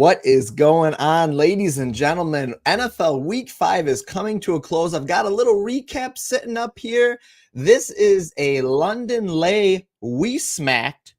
What is going on, ladies and gentlemen? NFL Week 5 is coming to a close. I've got a little recap sitting up here. This is a London lay we smacked,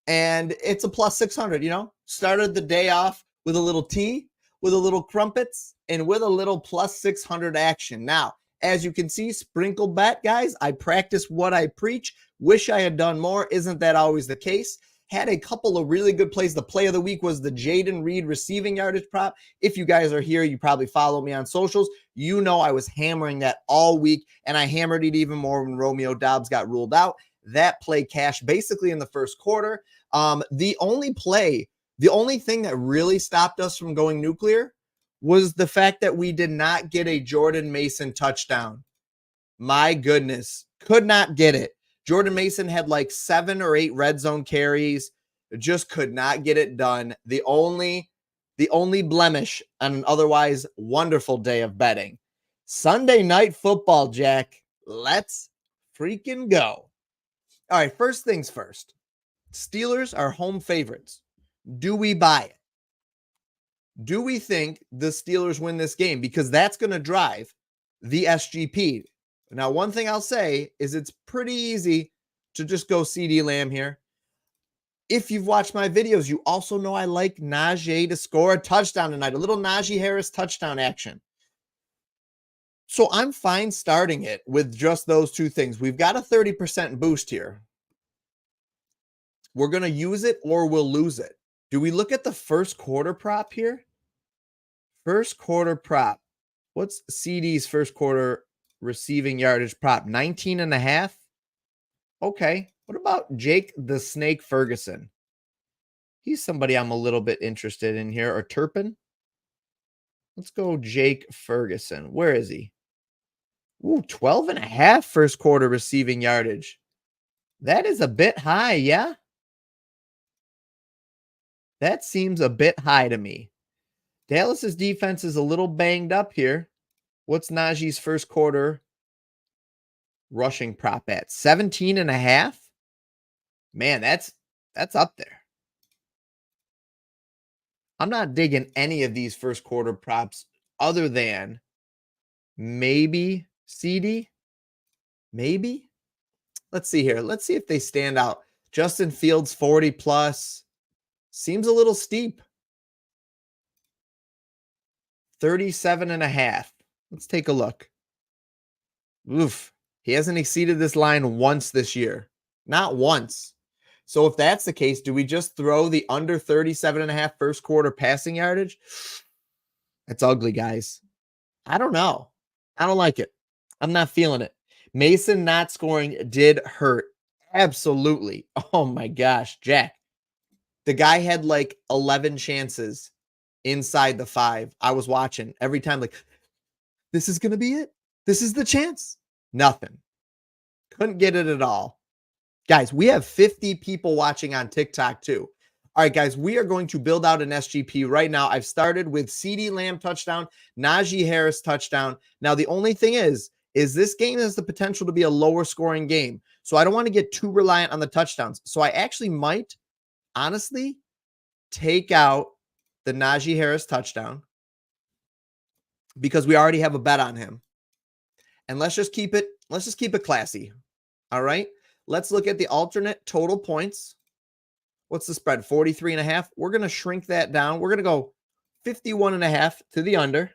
and it's a plus 600, Started the day off with a little tea, with a little crumpets, and with a little plus 600 action. Now, as you can see, sprinkle bet, guys. I practice what I preach. Wish I had done more. Isn't that always the case? Had a couple of really good plays. The play of the week was the Jaden Reed receiving yardage prop. If you guys are here, you probably follow me on socials. You know I was hammering that all week, and I hammered it even more when Romeo Doubs got ruled out. That play cashed basically in the first quarter. The only thing that really stopped us from going nuclear was the fact that we did not get a Jordan Mason touchdown. My goodness, could not get it. Jordan Mason had like 7 or 8 red zone carries, just could not get it done. The only blemish on an otherwise wonderful day of betting. Sunday night football, Jack. Let's freaking go. All right, first things first. Steelers are home favorites. Do we buy it? Do we think the Steelers win this game? Because that's going to drive the SGP. Now, one thing I'll say is it's pretty easy to just go CD Lamb here. If you've watched my videos, you also know I like Najee to score a touchdown tonight, a little Najee Harris touchdown action. So I'm fine starting it with just those two things. We've got a 30% boost here. We're going to use it or we'll lose it. Do we look at the first quarter prop here? First quarter prop. What's CD's first quarter receiving yardage prop? 19.5. Okay. What about Jake the Snake Ferguson? He's somebody I'm a little bit interested in here. Or Turpin. Let's go Jake Ferguson. Where is he? Ooh, 12.5 first quarter receiving yardage. That is a bit high, yeah? That seems a bit high to me. Dallas's defense is a little banged up here. What's Najee's first quarter rushing prop at? 17.5? Man, that's up there. I'm not digging any of these first quarter props other than maybe CD. Maybe. Let's see here. Let's see if they stand out. Justin Fields 40 plus. Seems a little steep. 37.5. Let's take a look. Oof. He hasn't exceeded this line once this year. Not once. So if that's the case, do we just throw the under 37.5 first quarter passing yardage? That's ugly, guys. I don't know. I don't like it. I'm not feeling it. Mason not scoring did hurt. Absolutely. Oh my gosh, Jack. The guy had like 11 chances inside the 5. I was watching every time like, this is going to be it. This is the chance. Nothing. Couldn't get it at all. Guys, we have 50 people watching on TikTok too. All right, guys, we are going to build out an SGP right now. I've started with CD Lamb touchdown, Najee Harris touchdown. Now, the only thing is this game has the potential to be a lower scoring game. So I don't want to get too reliant on the touchdowns. So I actually might honestly take out the Najee Harris touchdown because we already have a bet on him. And let's just keep it classy. All right. Let's look at the alternate total points. What's the spread? 43.5. We're going to shrink that down. We're going to go 51.5 to the under.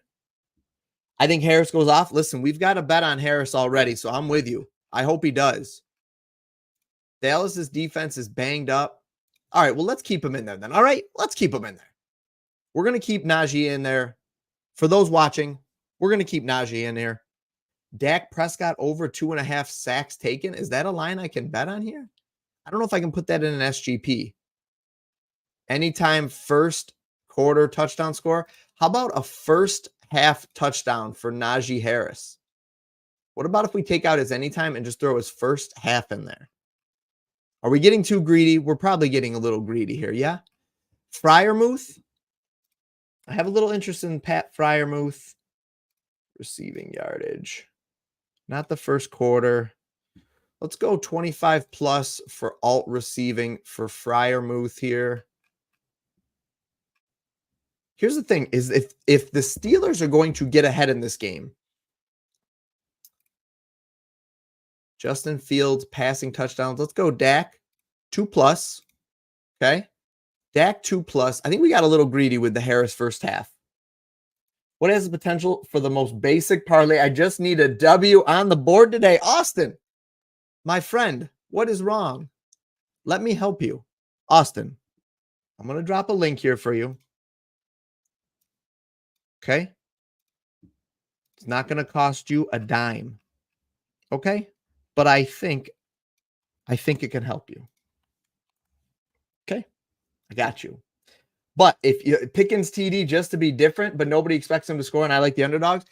I think Harris goes off. Listen, we've got a bet on Harris already, so I'm with you. I hope he does. Dallas's defense is banged up. All right, well, let's keep him in there then. All right, let's keep him in there. We're going to keep Najee in there. For those watching, we're going to keep Najee in there. Dak Prescott over 2.5 sacks taken. Is that a line I can bet on here? I don't know if I can put that in an SGP. Anytime first quarter touchdown score. How about a first half touchdown for Najee Harris? What about if we take out his anytime and just throw his first half in there? Are we getting too greedy? We're probably getting a little greedy here, yeah? Freiermuth. I have a little interest in Pat Freiermuth. Receiving yardage. Not the first quarter. Let's go 25 plus for alt receiving for Freiermuth here. Here's the thing is if the Steelers are going to get ahead in this game, Justin Fields passing touchdowns. Let's go Dak 2+. Okay. Dak 2+. I think we got a little greedy with the Harris first half. What has the potential for the most basic parlay? I just need a W on the board today. Austin, my friend, what is wrong? Let me help you. Austin, I'm going to drop a link here for you. Okay. It's not going to cost you a dime. Okay. But I think it can help you. Okay. I got you. But if you Pickens TD just to be different, but nobody expects him to score, and I like the underdogs.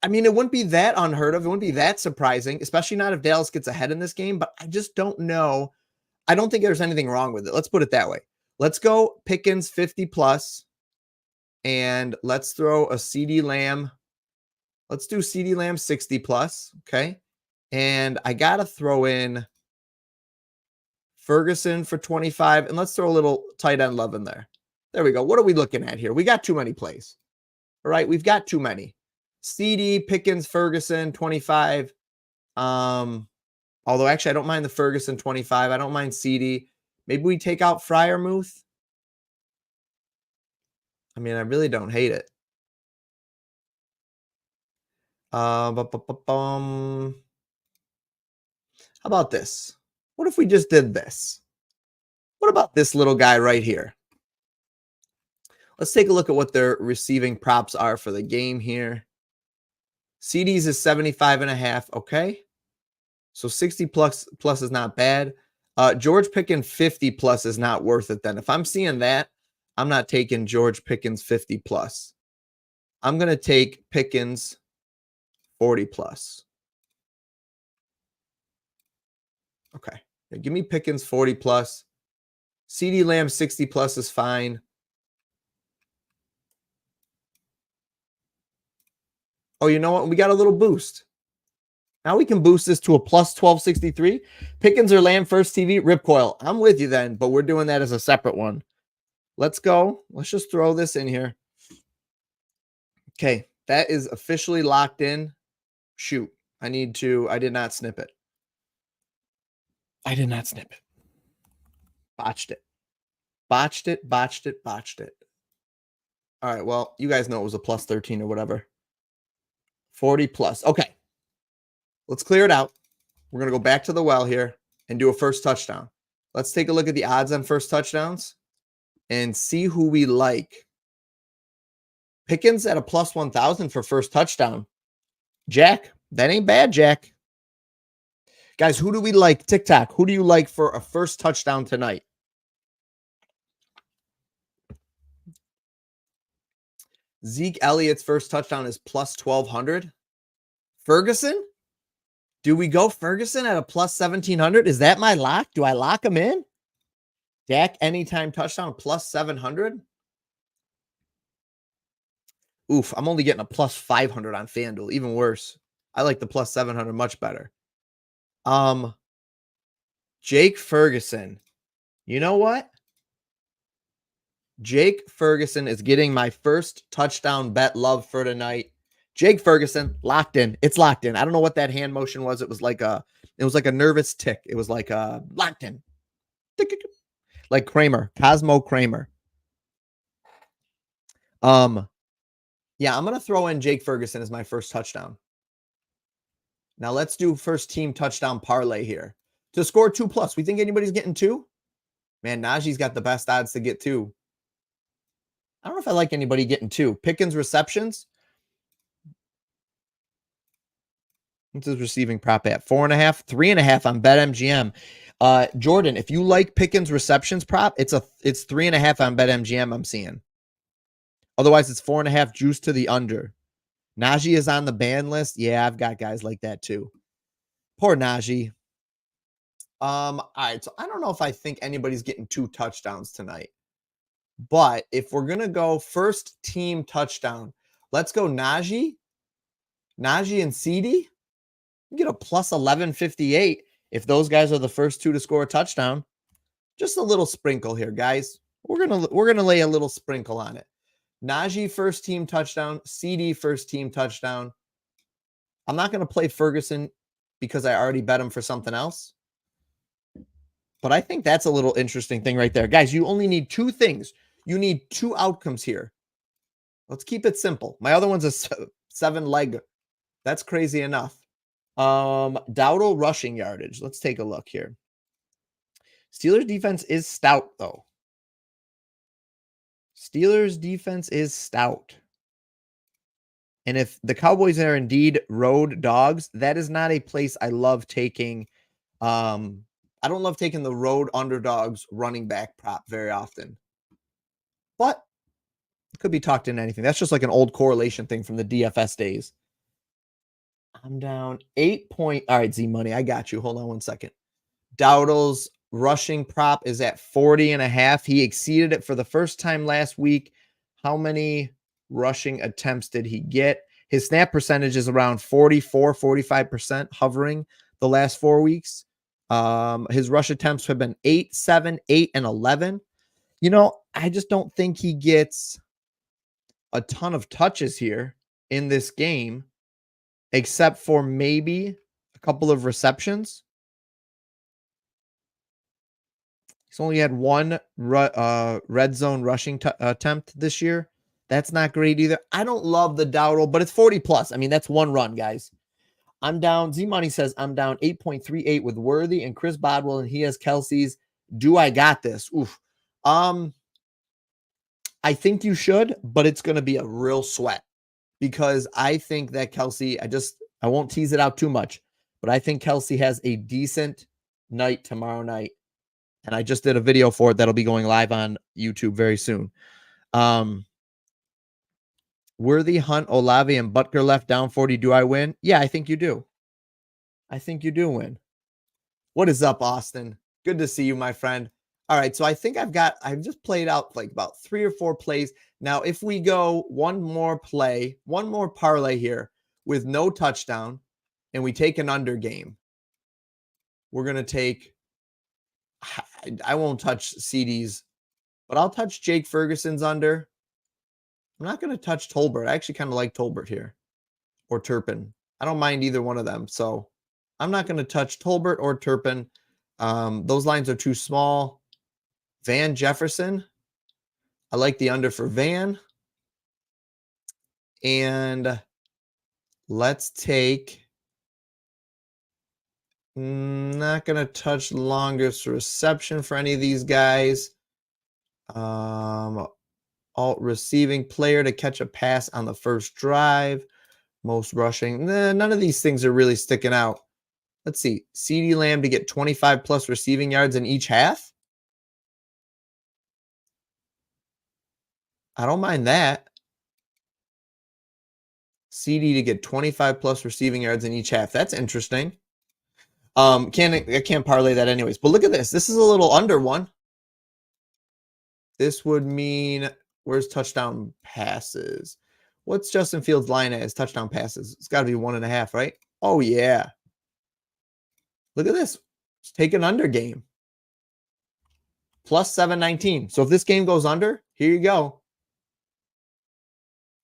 I mean, it wouldn't be that unheard of. It wouldn't be that surprising, especially not if Dallas gets ahead in this game. But I just don't know. I don't think there's anything wrong with it. Let's put it that way. Let's go Pickens 50+, and let's throw a CD Lamb. Let's do CD Lamb 60+. Okay. And I got to throw in Ferguson for 25, and let's throw a little tight end love in there. There we go. What are we looking at here? We got too many plays. All right. We've got too many. CD, Pickens, Ferguson, 25. Although actually I don't mind the Ferguson 25. I don't mind CD. Maybe we take out Freiermuth. I mean, I really don't hate it. How about this? What if we just did this? What about this little guy right here? Let's take a look at what their receiving props are for the game here. CDs is 75.5. Okay. So 60+ is not bad. George Pickens 50+ is not worth it then. If I'm seeing that, I'm not taking George Pickens 50+. I'm going to take Pickens 40+. Okay. Now give me Pickens 40+. CD Lamb 60+ is fine. Oh, you know what? We got a little boost. Now we can boost this to a +1263. Pickens or Lamb first TV, Rip Coil. I'm with you then, but we're doing that as a separate one. Let's go. Let's just throw this in here. Okay, that is officially locked in. Shoot, I did not snip it. I did not snip it. Botched it. Botched it. All right, well, you guys know it was a +13 or whatever. 40+. Okay. Let's clear it out. We're going to go back to the well here and do a first touchdown. Let's take a look at the odds on first touchdowns and see who we like. Pickens at a +1000 for first touchdown. Jack, that ain't bad, Jack. Guys, who do we like? TikTok, who do you like for a first touchdown tonight? Zeke Elliott's first touchdown is +1200. Ferguson? Do we go Ferguson at a +1700? Is that my lock? Do I lock him in? Dak anytime touchdown +700. Oof, I'm only getting a +500 on FanDuel. Even worse. I like the +700 much better. Jake Ferguson. You know what? Jake Ferguson is getting my first touchdown bet love for tonight. Jake Ferguson, locked in. It's locked in. I don't know what that hand motion was. It was like a nervous tick. It was like locked in. Like Kramer, Cosmo Kramer. Yeah, I'm going to throw in Jake Ferguson as my first touchdown. Now let's do first team touchdown parlay here. To score 2+. We think anybody's getting 2? Man, Najee's got the best odds to get 2. I don't know if I like anybody getting 2. Pickens receptions. What's his receiving prop at? 4.5, 3.5 on BetMGM. Jordan, if you like Pickens receptions prop, it's 3.5 on BetMGM. I'm seeing. Otherwise, it's 4.5 juice to the under. Najee is on the ban list. Yeah, I've got guys like that too. Poor Najee. All right, so I don't know if I think anybody's getting 2 touchdowns tonight. But if we're going to go first team touchdown, let's go Najee and CD. You get a +1158 if those guys are the first 2 to score a touchdown. Just a little sprinkle here, guys. We're gonna lay a little sprinkle on it. Najee first team touchdown, CD first team touchdown. I'm not going to play Ferguson because I already bet him for something else. But I think that's a little interesting thing right there. Guys, you only need two things. You need two outcomes here. Let's keep it simple. My other one's a 7-leg. That's crazy enough. Dowdle rushing yardage. Let's take a look here. Steelers defense is stout, though. Steelers defense is stout. And if the Cowboys are indeed road dogs, that is not a place I love taking. I don't love taking the road underdogs running back prop very often. But it could be talked into anything. That's just like an old correlation thing from the DFS days. I'm down 8 point. All right, Z Money, I got you. Hold on one second. Dowdle's rushing prop is at 40.5. He exceeded it for the first time last week. How many rushing attempts did he get? His snap percentage is around 44-45%, hovering the last 4 weeks. His rush attempts have been 8, 7, 8, and 11. You know, I just don't think he gets a ton of touches here in this game, except for maybe a couple of receptions. He's only had one red zone rushing attempt this year. That's not great either. I don't love the Dowdle, but it's 40 plus. I mean, that's one run, guys. I'm down. Z Money says I'm down 8.38 with Worthy and Chris Bodwell, and he has Kelsey's. Do I got this? Oof. I think you should, but it's going to be a real sweat because I think that Kelsey, I won't tease it out too much, but I think Kelsey has a decent night tomorrow night. And I just did a video for it that'll be going live on YouTube very soon. Worthy, Hunt, Olave, and Butker left down 40. Do I win? Yeah, I think you do. I think you do win. What is up, Austin? Good to see you, my friend. All right, so I think I've just played out like about 3 or 4 plays. Now, if we go one more parlay here with no touchdown, and we take an under game, we're going to take, I won't touch CDs, but I'll touch Jake Ferguson's under. I'm not going to touch Tolbert. I actually kind of like Tolbert here, or Turpin. I don't mind either one of them, so I'm not going to touch Tolbert or Turpin. Those lines are too small. Van Jefferson. I like the under for Van. And let's take, not going to touch longest reception for any of these guys. Alt receiving player to catch a pass on the first drive. Most rushing. None of these things are really sticking out. Let's see. CeeDee Lamb to get 25 plus receiving yards in each half. I don't mind that. CD to get 25 plus receiving yards in each half. That's interesting. I can't parlay that anyways. But look at this. This is a little under one. This would mean, where's touchdown passes? What's Justin Fields' line as touchdown passes? It's got to be 1.5, right? Oh, yeah. Look at this. Let's take an under game. Plus 719. So if this game goes under, here you go.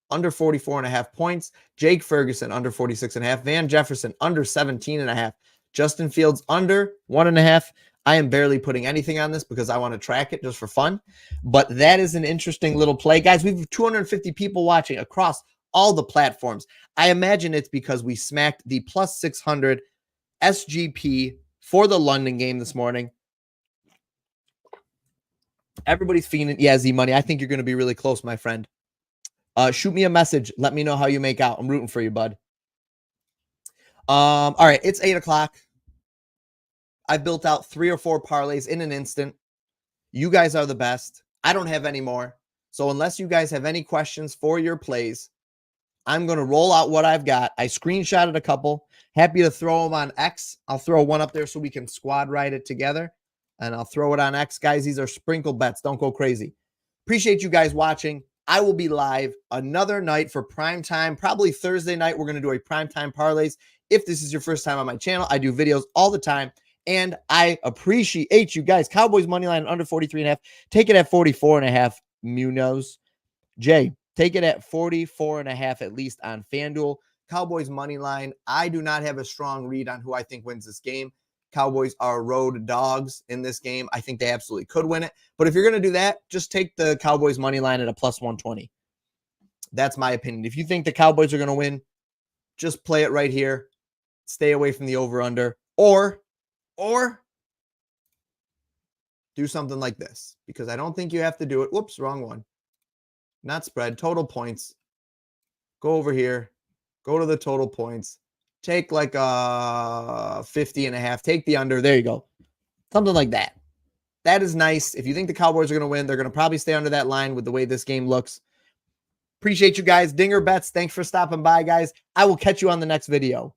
Under 44.5 points. Jake Ferguson, under 46.5. Van Jefferson, under 17.5. Justin Fields, under 1.5. I am barely putting anything on this because I want to track it just for fun. But that is an interesting little play. Guys, we have 250 people watching across all the platforms. I imagine it's because we smacked the plus 600 SGP for the London game this morning. Everybody's feeling, yeah, Z Money. I think you're going to be really close, my friend. Shoot me a message. Let me know how you make out. I'm rooting for you, bud. All right, it's 8 o'clock. I built out 3 or 4 parlays in an instant. You guys are the best. I don't have any more. So unless you guys have any questions for your plays, I'm going to roll out what I've got. I screenshotted a couple. Happy to throw them on X. I'll throw one up there so we can squad ride it together. And I'll throw it on X. Guys, these are sprinkle bets. Don't go crazy. Appreciate you guys watching. I will be live another night for prime time. Probably Thursday night, we're going to do a primetime parlays. If this is your first time on my channel, I do videos all the time. And I appreciate you guys. Cowboys money line under 43.5. Take it at 44.5. Munoz. Jay, take Take it at 44.5 at least on FanDuel. Cowboys money line. I do not have a strong read on who I think wins this game. Cowboys are road dogs in this game. I think they absolutely could win it. But if you're going to do that, just take the Cowboys money line at a plus 120. That's my opinion. If you think the Cowboys are going to win, just play it right here. Stay away from the over-under. Or do something like this, because I don't think you have to do it. Whoops, wrong one. Not spread, total points. Go over here. Go to the total points. Take like 50.5. Take the under. There you go. Something like that. That is nice. If you think the Cowboys are going to win, they're going to probably stay under that line with the way this game looks. Appreciate you guys. Dinger Bets, thanks for stopping by, guys. I will catch you on the next video.